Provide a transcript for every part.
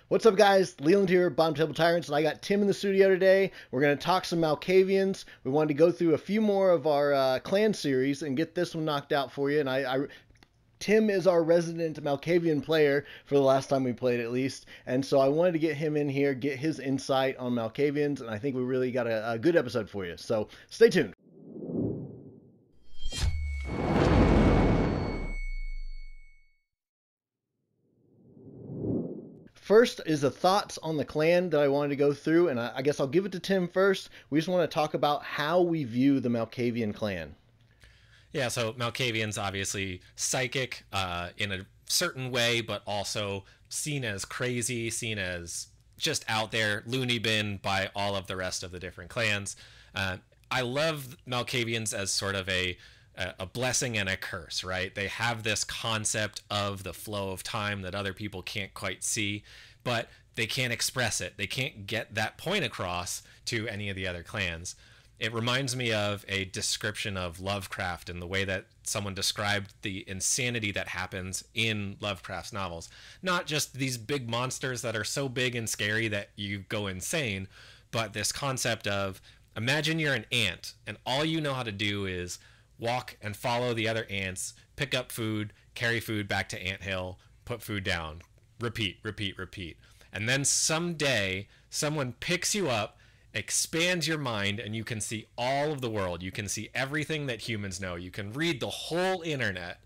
What's up, guys? Leland here, Bottom Table Tyrants, and I got Tim in the studio today. We're going to talk some Malkavians. We wanted to go through a few more of our clan series and get this one knocked out for you. And Tim is our resident Malkavian player for the last time we played, at least. And so I wanted to get him in here, get his insight on Malkavians, and I think we really got a good episode for you. So stay tuned. First is the thoughts on the clan that I wanted to go through, and I guess I'll give it to Tim first. We just want to talk about how we view the Malkavian clan. Yeah, so Malkavian's obviously psychic in a certain way, but also seen as crazy, seen as just out there, loony bin by all of the rest of the different clans. I love Malkavians as sort of a blessing and a curse, right? They have this concept of the flow of time that other people can't quite see, but they can't express it. They can't get that point across to any of the other clans. It reminds me of a description of Lovecraft and the way that someone described the insanity that happens in Lovecraft's novels. Not just these big monsters that are so big and scary that you go insane, but this concept of, imagine you're an ant and all you know how to do is walk and follow the other ants, pick up food, carry food back to anthill, put food down, repeat, repeat, repeat. And then someday someone picks you up, expands your mind, and you can see all of the world. You can see everything that humans know. You can read the whole internet.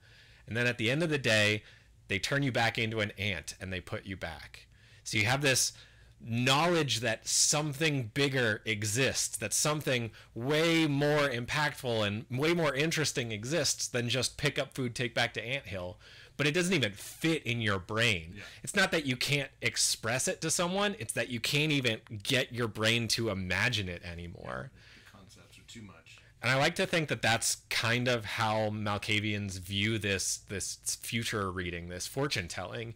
And then at the end of the day, they turn you back into an ant and they put you back. So you have this knowledge that something bigger exists, that something way more impactful and way more interesting exists than just pick up food, take back to anthill. But it doesn't even fit in your brain. Yeah. It's not that you can't express it to someone, it's that you can't even get your brain to imagine it anymore. The concepts are too much. And I like to think that that's kind of how Malkavians view this future reading, this fortune telling.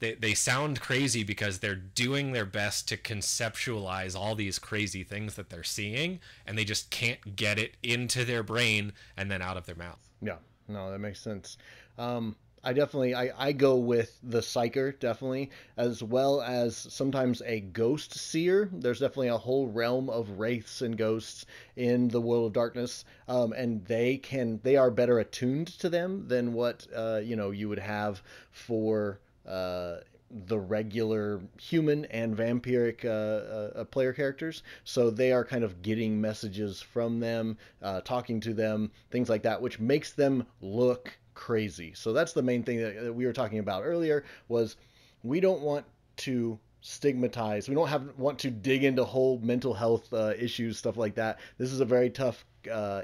They sound crazy because they're doing their best to conceptualize all these crazy things that they're seeing, and they just can't get it into their brain and then out of their mouth. Yeah, no, that makes sense. I go with the psyker, definitely, as well as sometimes a ghost seer. There's definitely a whole realm of wraiths and ghosts in the world of darkness, and they are better attuned to them than what you would have for the regular human and vampiric player characters. So they are kind of getting messages from them, talking to them, things like that, which makes them look crazy. So that's the main thing that we were talking about earlier, was we don't want to stigmatize. We don't want to dig into whole mental health issues, stuff like that. This is a very tough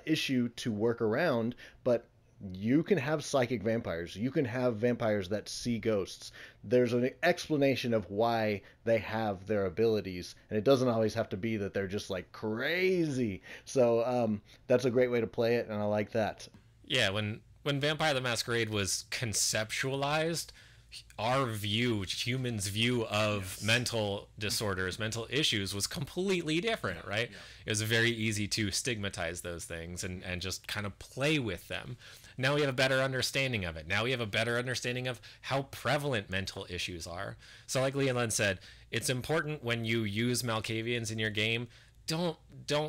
issue to work around, but you can have psychic vampires. You can have vampires that see ghosts. There's an explanation of why they have their abilities, and it doesn't always have to be that they're just like crazy. So that's a great way to play it, and I like that. Yeah, when Vampire the Masquerade was conceptualized, our humans' view of mental disorders, mental issues was completely different, right? Yeah. It was very easy to stigmatize those things and just kind of play with them. Now we have a better understanding of it. Now we have a better understanding of how prevalent mental issues are. So like Leland said, it's important when you use Malkavians in your game, don't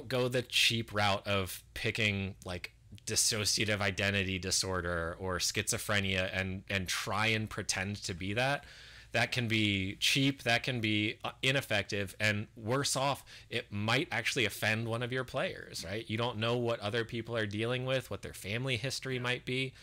go the cheap route of picking like dissociative identity disorder or schizophrenia and try and pretend to be that. That can be cheap, that can be ineffective, and worse off, it might actually offend one of your players, right? You don't know what other people are dealing with, what their family history might be.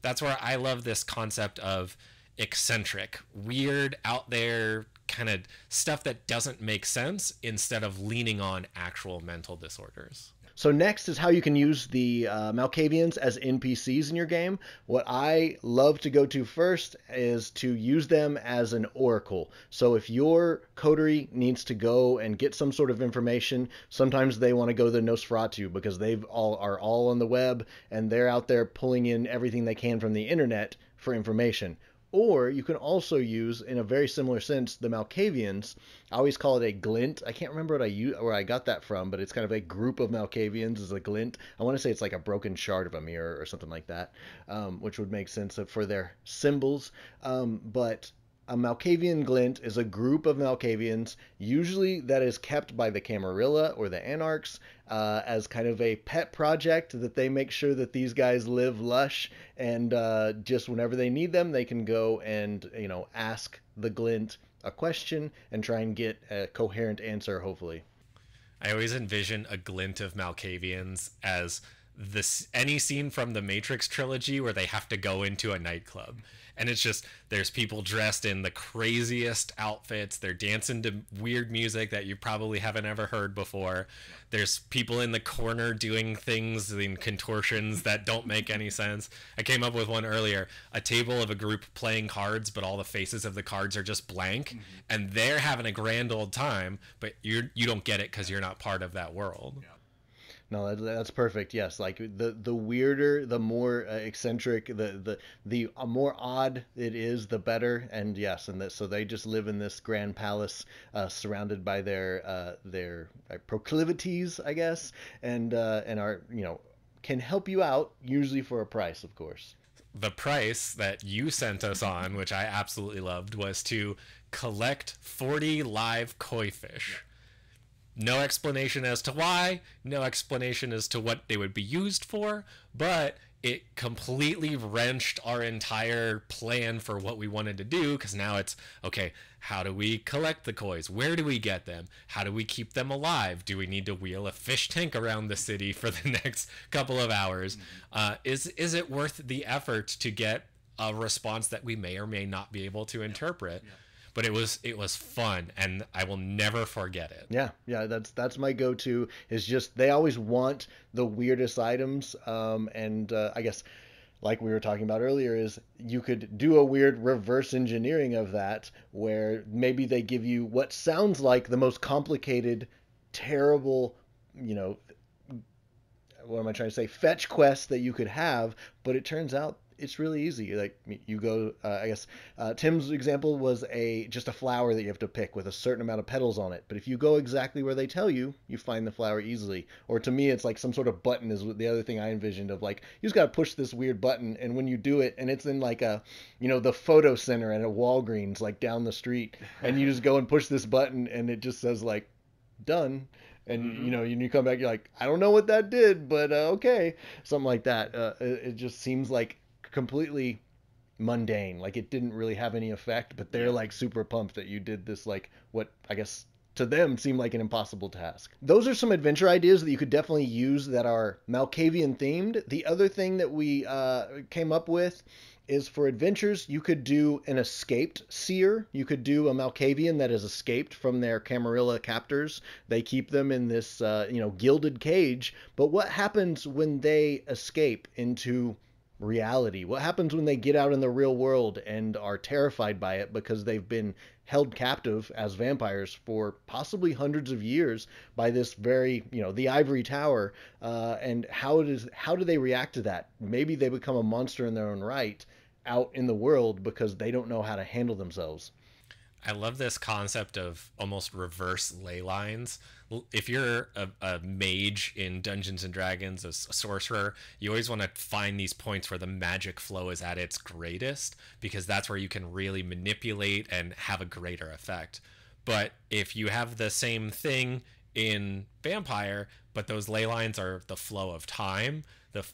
That's where I love this concept of eccentric, weird, out there kind of stuff that doesn't make sense, instead of leaning on actual mental disorders. So next is how you can use the Malkavians as NPCs in your game. What I love to go to first is to use them as an oracle. So if your coterie needs to go and get some sort of information, sometimes they want to go to the Nosferatu because they are all on the web and they're out there pulling in everything they can from the internet for information. Or you can also use, in a very similar sense, the Malkavians. I always call it a glint. I can't remember where I got that from, but it's kind of a group of Malkavians is a glint. I want to say it's like a broken shard of a mirror or something like that, which would make sense for their symbols. But A Malkavian glint is a group of Malkavians, usually that is kept by the Camarilla or the Anarchs as kind of a pet project that they make sure that these guys live lush and just whenever they need them, they can go and ask the glint a question and try and get a coherent answer, hopefully. I always envision a glint of Malkavians as this any scene from the Matrix trilogy where they have to go into a nightclub. And it's just, there's people dressed in the craziest outfits. They're dancing to weird music that you probably haven't ever heard before. There's people in the corner doing things in contortions that don't make any sense. I came up with one earlier, a table of a group playing cards, but all the faces of the cards are just blank. Mm-hmm. And they're having a grand old time, but you don't get it because you're not part of that world. Yeah. No, that's perfect. Yes, like the weirder, the more eccentric, the more odd it is, the better. And yes, so they just live in this grand palace, surrounded by their proclivities, I guess, and are can help you out usually for a price, of course. The price that you sent us on, which I absolutely loved, was to collect 40 live koi fish. No explanation as to why, no explanation as to what they would be used for, but it completely wrenched our entire plan for what we wanted to do, because now it's, okay, how do we collect the kois? Where do we get them? How do we keep them alive? Do we need to wheel a fish tank around the city for the next couple of hours? Is it worth the effort to get a response that we may or may not be able to interpret? Yeah. But it was fun, and I will never forget it. Yeah, that's my go-to. Is just they always want the weirdest items, and I guess like we were talking about earlier, is you could do a weird reverse engineering of that, where maybe they give you what sounds like the most complicated, terrible, what am I trying to say, fetch quest that you could have, but it turns out it's really easy. Like you go, I guess Tim's example was just a flower that you have to pick with a certain amount of petals on it. But if you go exactly where they tell you, you find the flower easily. Or to me, it's like some sort of button is the other thing I envisioned of, like, you just got to push this weird button, and when you do it, and it's in like the photo center at a Walgreens, like down the street, and you just go and push this button, and it just says like done. And you come back, you're like, I don't know what that did, but okay, something like that. It just seems like completely mundane, like it didn't really have any effect, but they're like super pumped that you did this, like what I guess to them seemed like an impossible task. Those are some adventure ideas that you could definitely use that are Malkavian themed. The other thing that we came up with is for adventures, you could do an escaped seer. You could do a Malkavian that has escaped from their Camarilla captors. They keep them in this gilded cage, but what happens when they escape into reality? What happens when they get out in the real world and are terrified by it because they've been held captive as vampires for possibly hundreds of years by this very, the ivory tower, and how do they react to that? Maybe they become a monster in their own right out in the world because they don't know how to handle themselves. I love this concept of almost reverse ley lines. If you're a mage in Dungeons and Dragons, a sorcerer, you always want to find these points where the magic flow is at its greatest, because that's where you can really manipulate and have a greater effect. But if you have the same thing in Vampire, but those ley lines are the flow of time,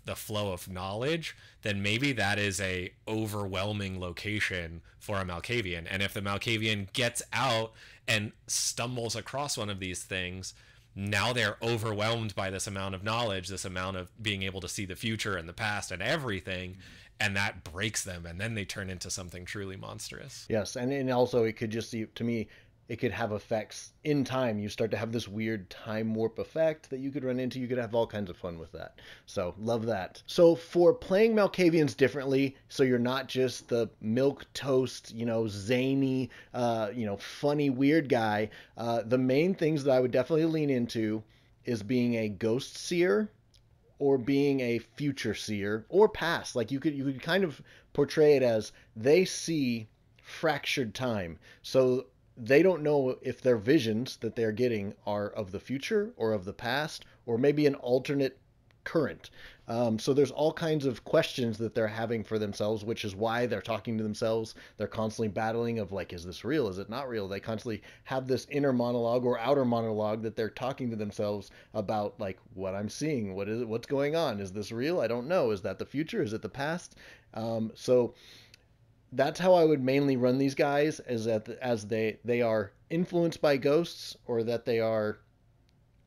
the flow of knowledge, then maybe that is a overwhelming location for a Malkavian. And if the Malkavian gets out and stumbles across one of these things, now they're overwhelmed by this amount of knowledge, this amount of being able to see the future and the past and everything, and that breaks them, and then they turn into something truly monstrous. Yes, and also it could just, to me, it could have effects in time. You start to have this weird time warp effect that you could run into. You could have all kinds of fun with that. So love that. So for playing Malkavians differently, so you're not just the milk toast, zany, funny, weird guy, the main things that I would definitely lean into is being a ghost seer or being a future seer or past. Like you could kind of portray it as they see fractured time. So they don't know if their visions that they're getting are of the future or of the past, or maybe an alternate current. So there's all kinds of questions that they're having for themselves, which is why they're talking to themselves. They're constantly battling of like, is this real? Is it not real? They constantly have this inner monologue or outer monologue that they're talking to themselves about, like, what I'm seeing, what is it, what's going on? Is this real? I don't know. Is that the future? Is it the past? So that's how I would mainly run these guys, is that as they are influenced by ghosts, or that they are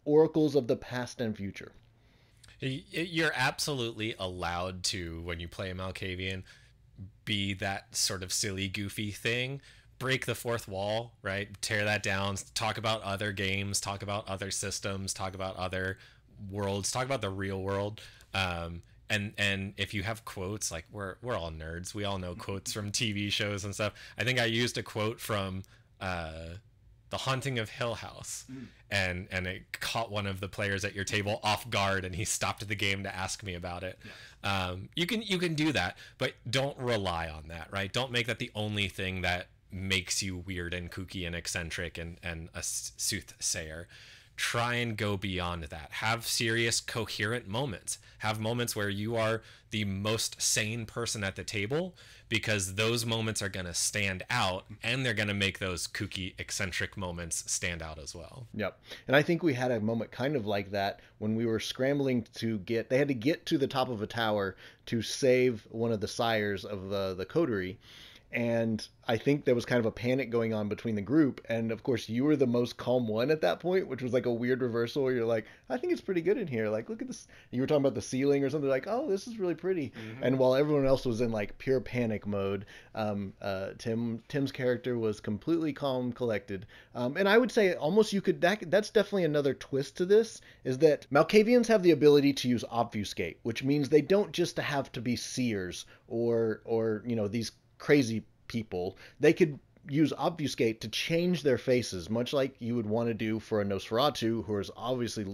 oracles of the past and future. You're absolutely allowed to, when you play a Malkavian, be that sort of silly, goofy thing. Break the fourth wall, right? Tear that down. Talk about other games. Talk about other systems. Talk about other worlds. Talk about the real world. And if you have quotes, like we're all nerds. We all know quotes from TV shows and stuff. I think I used a quote from The Haunting of Hill House, and it caught one of the players at your table off guard, and he stopped the game to ask me about it. Yeah. You can do that, but don't rely on that, right? Don't make that the only thing that makes you weird and kooky and eccentric and a soothsayer. Try and go beyond that. Have serious, coherent moments. Have moments where you are the most sane person at the table, because those moments are going to stand out, and they're going to make those kooky, eccentric moments stand out as well. Yep. And I think we had a moment kind of like that when we were scrambling to they had to get to the top of a tower to save one of the sires of the coterie. And I think there was kind of a panic going on between the group. And of course, you were the most calm one at that point, which was like a weird reversal where you're like, I think it's pretty good in here. Like, look at this. You were talking about the ceiling or something, like, oh, this is really pretty. Mm-hmm. And while everyone else was in like pure panic mode, Tim's character was completely calm, collected. And I would say almost that's definitely another twist to this, is that Malkavians have the ability to use obfuscate, which means they don't just have to be seers or these crazy people. They could use obfuscate to change their faces, much like you would want to do for a Nosferatu, who is obviously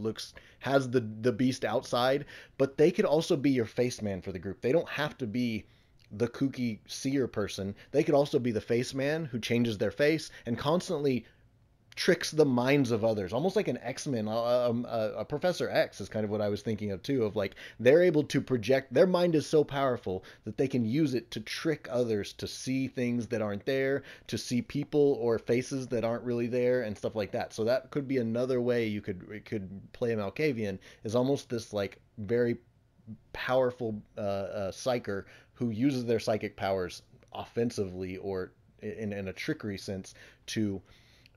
has the beast outside, but they could also be your face man for the group. They don't have to be the kooky seer person. They could also be the face man who changes their face and constantly tricks the minds of others, almost like an X-Men. A Professor X is kind of what I was thinking of too, of like they're able to project, their mind is so powerful that they can use it to trick others to see things that aren't there, to see people or faces that aren't really there, and stuff like that. So that could be another way you could play a Malkavian, is almost this like very powerful psyker who uses their psychic powers offensively or in a trickery sense to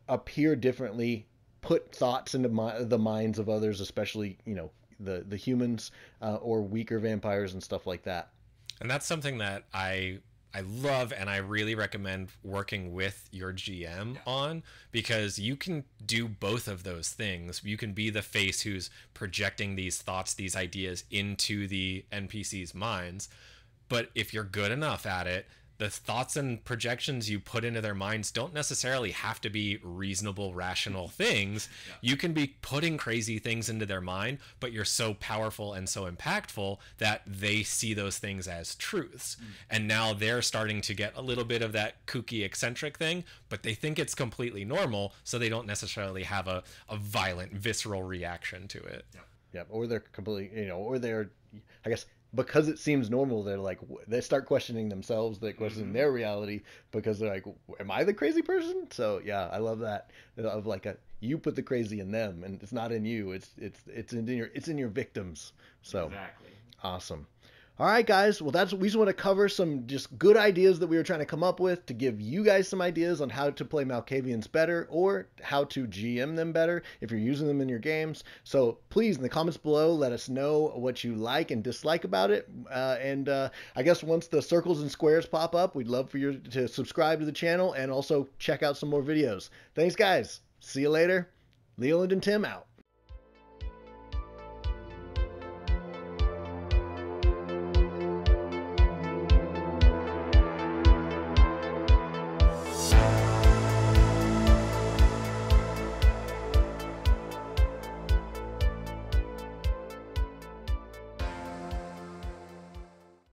appear differently, put thoughts into the minds of others, especially the humans or weaker vampires and stuff like that. And that's something that I love, and I really recommend working with your GM on, because you can do both of those things. You can be the face who's projecting these thoughts, these ideas into the NPC's minds, but if you're good enough at it, the thoughts and projections you put into their minds don't necessarily have to be reasonable, rational things. Yeah. You can be putting crazy things into their mind, but you're so powerful and so impactful that they see those things as truths. And now they're starting to get a little bit of that kooky, eccentric thing, but they think it's completely normal, so they don't necessarily have a violent, visceral reaction to it. Yeah. Or they're completely, or they're, I guess, because it seems normal, they start questioning themselves, they question their reality, because they're like, am I the crazy person? So yeah, I love that, of like you put the crazy in them, and it's not in you, it's in your victims. So exactly. Awesome. All right, guys. Well, we just want to cover some just good ideas that we were trying to come up with to give you guys some ideas on how to play Malkavians better, or how to GM them better if you're using them in your games. So please, in the comments below, let us know what you like and dislike about it. And I guess once the circles and squares pop up, we'd love for you to subscribe to the channel and also check out some more videos. Thanks, guys. See you later. Leland and Tim out.